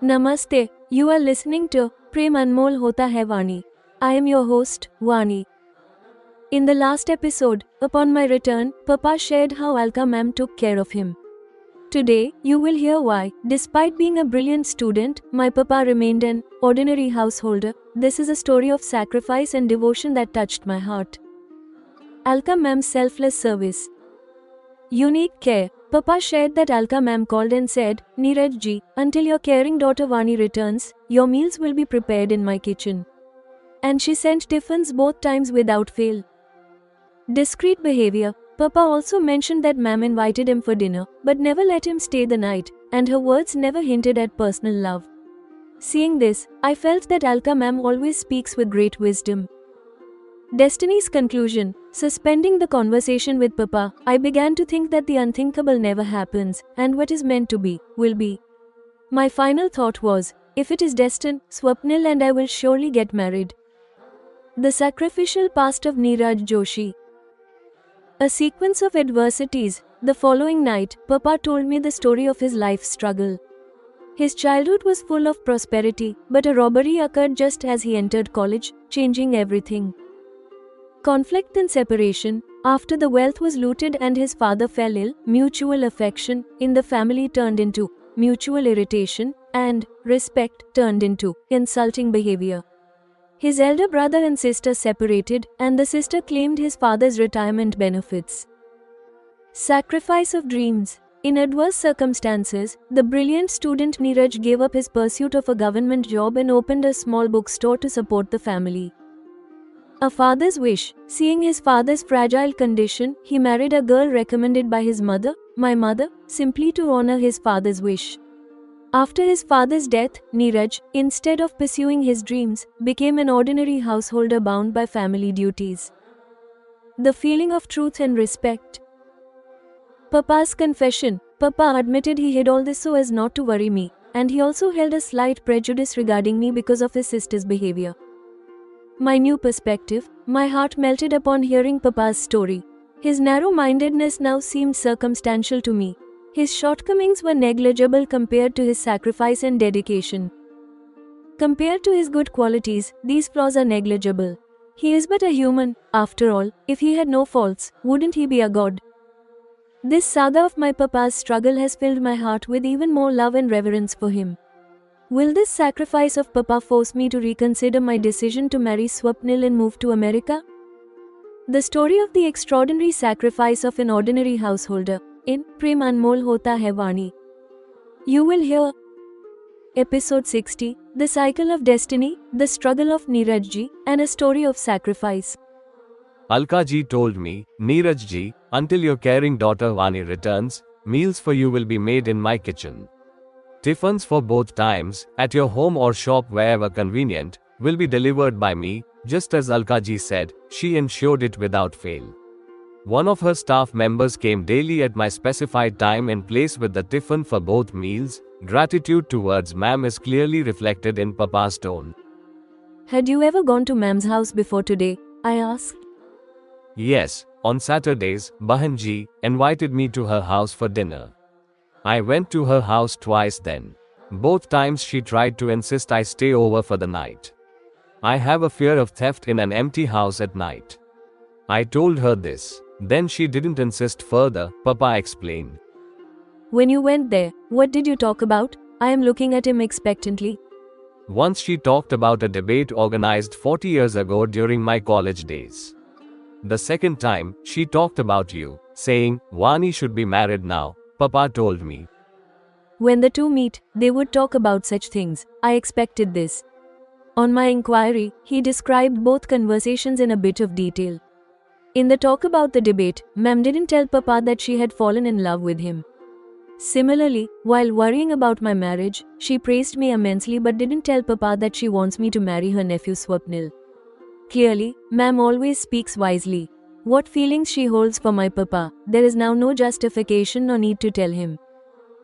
Namaste, you are listening to Prem Anmol Hota Hai Vani. I am your host, Vani. In the last episode, upon my return, Papa shared how Alka ma'am took care of him. Today, you will hear why, despite being a brilliant student, my Papa remained an ordinary householder. This is a story of sacrifice and devotion that touched my heart. Alka ma'am's selfless service. Unique care. Papa shared that Alka ma'am called and said, Neeraj ji, until your caring daughter Vani returns, your meals will be prepared in my kitchen. And she sent tiffins both times without fail. Discreet behavior. Papa also mentioned that ma'am invited him for dinner, but never let him stay the night, and her words never hinted at personal love. Seeing this, I felt that Alka ma'am always speaks with great wisdom. Destiny's conclusion. Suspending the conversation with Papa, I began to think that the unthinkable never happens, and what is meant to be, will be. My final thought was, if it is destined, Swapnil and I will surely get married. The sacrificial past of Neeraj Joshi. A sequence of adversities. The following night, Papa told me the story of his life struggle. His childhood was full of prosperity, but a robbery occurred just as he entered college, changing everything. Conflict and separation. After the wealth was looted and his father fell ill, mutual affection in the family turned into mutual irritation, and respect turned into insulting behavior. His elder brother and sister separated, and the sister claimed his father's retirement benefits. Sacrifice of dreams. In adverse circumstances, the brilliant student Neeraj gave up his pursuit of a government job and opened a small bookstore to support the family. A father's wish. Seeing his father's fragile condition, he married a girl recommended by his mother, my mother, simply to honor his father's wish. After his father's death, Neeraj, instead of pursuing his dreams, became an ordinary householder bound by family duties. The feeling of truth and respect. Papa's confession. Papa admitted he hid all this so as not to worry me, and he also held a slight prejudice regarding me because of his sister's behavior. My new perspective. My heart melted upon hearing Papa's story. His narrow-mindedness now seemed circumstantial to me. His shortcomings were negligible compared to his sacrifice and dedication. Compared to his good qualities, these flaws are negligible. He is but a human, after all. If he had no faults, wouldn't he be a god? This saga of my Papa's struggle has filled my heart with even more love and reverence for him. Will this sacrifice of Papa force me to reconsider my decision to marry Swapnil and move to America? The story of the extraordinary sacrifice of an ordinary householder, in Prem Anmol Hota Hai Vani. You will hear Episode 60, The Cycle of Destiny, The Struggle of Neeraj ji, and a story of sacrifice. Alka ji told me, Neeraj ji, until your caring daughter Vani returns, meals for you will be made in my kitchen. Tiffins for both times, at your home or shop wherever convenient, will be delivered by me. Just as Alka ji said, she ensured it without fail. One of her staff members came daily at my specified time and place with the tiffin for both meals. Gratitude towards ma'am is clearly reflected in Papa's tone. Had you ever gone to ma'am's house before today? I asked. Yes, on Saturdays, Bahan ji invited me to her house for dinner. I went to her house twice then. Both times she tried to insist I stay over for the night. I have a fear of theft in an empty house at night. I told her this. Then she didn't insist further, Papa explained. When you went there, what did you talk about? I am looking at him expectantly. Once she talked about a debate organized 40 years ago during my college days. The second time, she talked about you, saying, Vani should be married now. Papa told me. When the two meet, they would talk about such things. I expected this. On my inquiry, he described both conversations in a bit of detail. In the talk about the debate, ma'am didn't tell Papa that she had fallen in love with him. Similarly, while worrying about my marriage, she praised me immensely but didn't tell Papa that she wants me to marry her nephew Swapnil. Clearly, ma'am always speaks wisely. What feelings she holds for my Papa, there is now no justification nor need to tell him.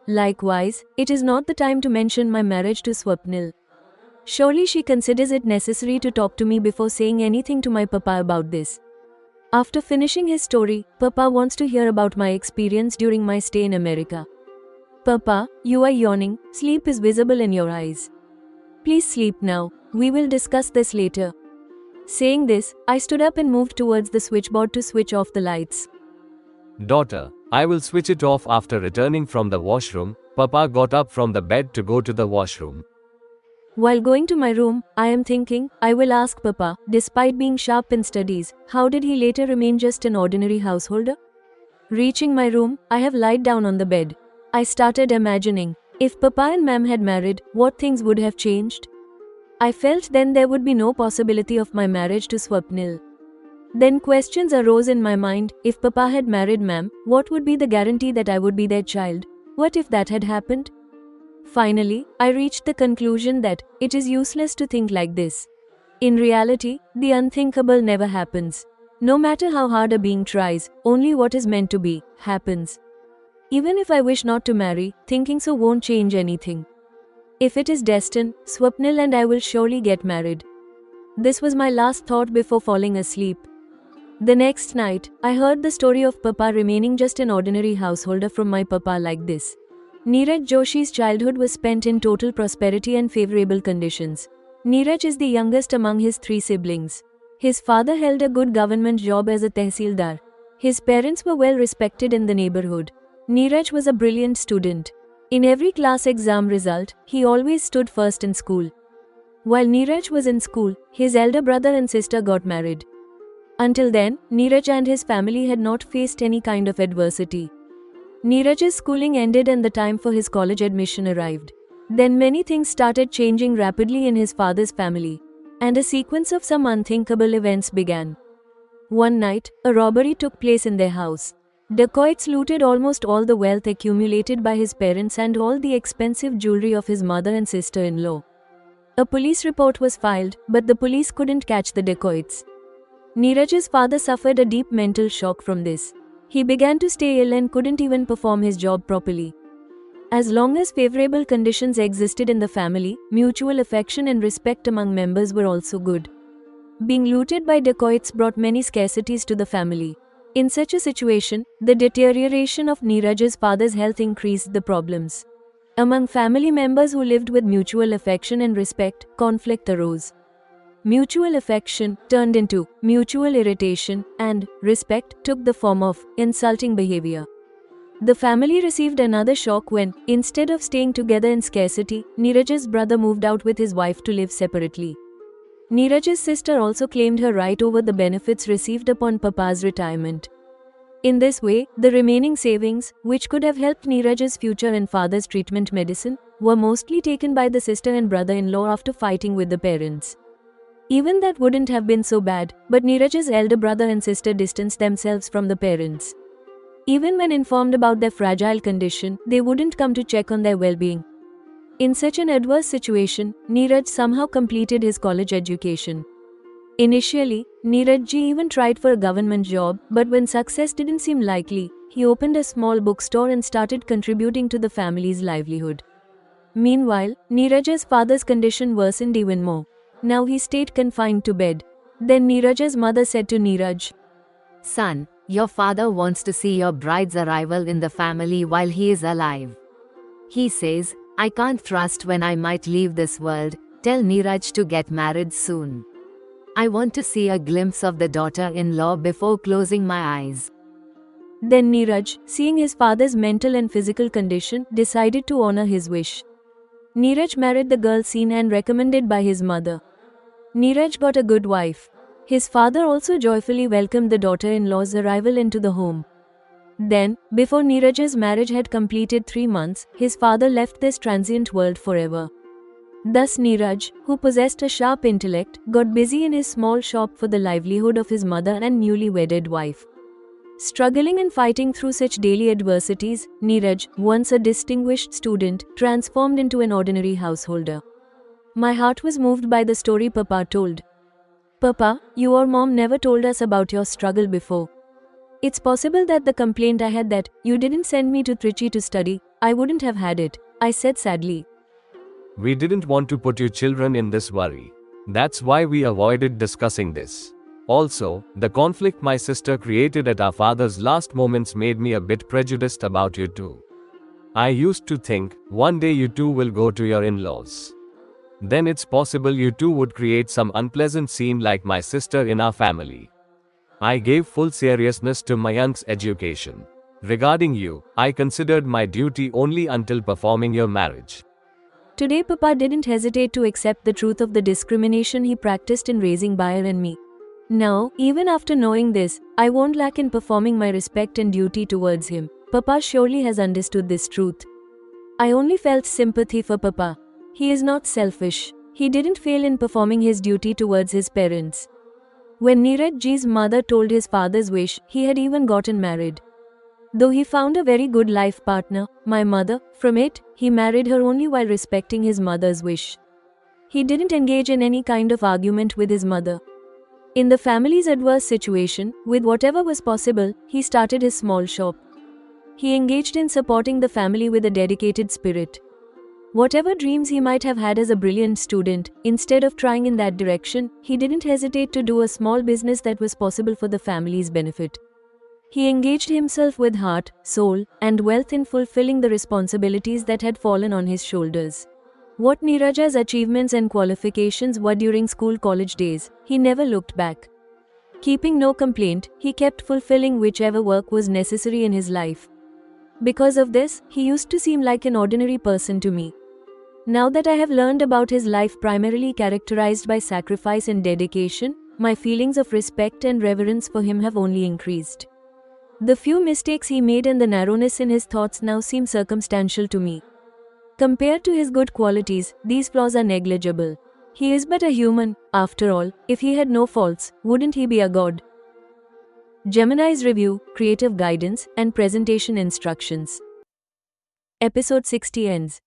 Likewise, it is not the time to mention my marriage to Swapnil. Surely she considers it necessary to talk to me before saying anything to my Papa about this. After finishing his story, Papa wants to hear about my experience during my stay in America. Papa, you are yawning, sleep is visible in your eyes. Please sleep now, we will discuss this later. Saying this, I stood up and moved towards the switchboard to switch off the lights. Daughter, I will switch it off after returning from the washroom. Papa got up from the bed to go to the washroom. While going to my room, I am thinking, I will ask Papa, despite being sharp in studies, how did he later remain just an ordinary householder? Reaching my room, I have lied down on the bed. I started imagining, if Papa and Ma'am had married, what things would have changed? I felt then there would be no possibility of my marriage to Swapnil. Then questions arose in my mind, if Papa had married Ma'am, what would be the guarantee that I would be their child? What if that had happened? Finally, I reached the conclusion that it is useless to think like this. In reality, the unthinkable never happens. No matter how hard a being tries, only what is meant to be, happens. Even if I wish not to marry, thinking so won't change anything. If it is destined, Swapnil and I will surely get married. This was my last thought before falling asleep. The next night, I heard the story of Papa remaining just an ordinary householder from my Papa like this. Neeraj Joshi's childhood was spent in total prosperity and favorable conditions. Neeraj is the youngest among his 3 siblings. His father held a good government job as a tehsildar. His parents were well respected in the neighborhood. Neeraj was a brilliant student. In every class exam result, he always stood first in school. While Neeraj was in school, his elder brother and sister got married. Until then, Neeraj and his family had not faced any kind of adversity. Neeraj's schooling ended and the time for his college admission arrived. Then many things started changing rapidly in his father's family, and a sequence of some unthinkable events began. One night, a robbery took place in their house. Dacoits looted almost all the wealth accumulated by his parents and all the expensive jewelry of his mother and sister-in-law. A police report was filed, but the police couldn't catch the dacoits. Neeraj's father suffered a deep mental shock from this. He began to stay ill and couldn't even perform his job properly. As long as favorable conditions existed in the family, mutual affection and respect among members were also good. Being looted by dacoits brought many scarcities to the family. In such a situation, the deterioration of Neeraj's father's health increased the problems. Among family members who lived with mutual affection and respect, conflict arose. Mutual affection turned into mutual irritation, and respect took the form of insulting behavior. The family received another shock when, instead of staying together in scarcity, Neeraj's brother moved out with his wife to live separately. Neeraj's sister also claimed her right over the benefits received upon Papa's retirement. In this way, the remaining savings, which could have helped Neeraj's future and father's treatment medicine, were mostly taken by the sister and brother-in-law after fighting with the parents. Even that wouldn't have been so bad, but Neeraj's elder brother and sister distanced themselves from the parents. Even when informed about their fragile condition, they wouldn't come to check on their well-being. In such an adverse situation, Neeraj somehow completed his college education. Initially, Neeraj ji even tried for a government job, but when success didn't seem likely, he opened a small bookstore and started contributing to the family's livelihood. Meanwhile, Neeraj's father's condition worsened even more. Now he stayed confined to bed. Then Neeraj's mother said to Neeraj, "Son, your father wants to see your bride's arrival in the family while he is alive. He says, I can't trust when I might leave this world. Tell Neeraj to get married soon. I want to see a glimpse of the daughter-in-law before closing my eyes." Then Neeraj, seeing his father's mental and physical condition, decided to honor his wish. Neeraj married the girl seen and recommended by his mother. Neeraj got a good wife. His father also joyfully welcomed the daughter-in-law's arrival into the home. Then, before Neeraj's marriage had completed 3 months, his father left this transient world forever. Thus Neeraj, who possessed a sharp intellect, got busy in his small shop for the livelihood of his mother and newly wedded wife. Struggling and fighting through such daily adversities, Neeraj, once a distinguished student, transformed into an ordinary householder. My heart was moved by the story Papa told. "Papa, you or Mom never told us about your struggle before. It's possible that the complaint I had that you didn't send me to Trichy to study, I wouldn't have had it," I said sadly. We didn't want to put you children in this worry. That's why we avoided discussing this. Also, the conflict my sister created at our father's last moments made me a bit prejudiced about you too. I used to think, one day you two will go to your in-laws. Then it's possible you two would create some unpleasant scene like my sister in our family. I gave full seriousness to Mayank's education. Regarding you, I considered my duty only until performing your marriage. Today, Papa didn't hesitate to accept the truth of the discrimination he practiced in raising Bayer and me. Now, even after knowing this, I won't lack in performing my respect and duty towards him. Papa surely has understood this truth. I only felt sympathy for Papa. He is not selfish. He didn't fail in performing his duty towards his parents. When Neeraj ji's mother told his father's wish, he had even gotten married. Though he found a very good life partner, my mother, from it, he married her only while respecting his mother's wish. He didn't engage in any kind of argument with his mother. In the family's adverse situation, with whatever was possible, he started his small shop. He engaged in supporting the family with a dedicated spirit. Whatever dreams he might have had as a brilliant student, instead of trying in that direction, he didn't hesitate to do a small business that was possible for the family's benefit. He engaged himself with heart, soul, and wealth in fulfilling the responsibilities that had fallen on his shoulders. What Neeraj's achievements and qualifications were during school-college days, he never looked back. Keeping no complaint, he kept fulfilling whichever work was necessary in his life. Because of this, he used to seem like an ordinary person to me. Now that I have learned about his life primarily characterized by sacrifice and dedication, my feelings of respect and reverence for him have only increased. The few mistakes he made and the narrowness in his thoughts now seem circumstantial to me. Compared to his good qualities, these flaws are negligible. He is but a human, after all. If he had no faults, wouldn't he be a god? Gemini's Review, Creative Guidance, and Presentation Instructions. Episode 60 ends.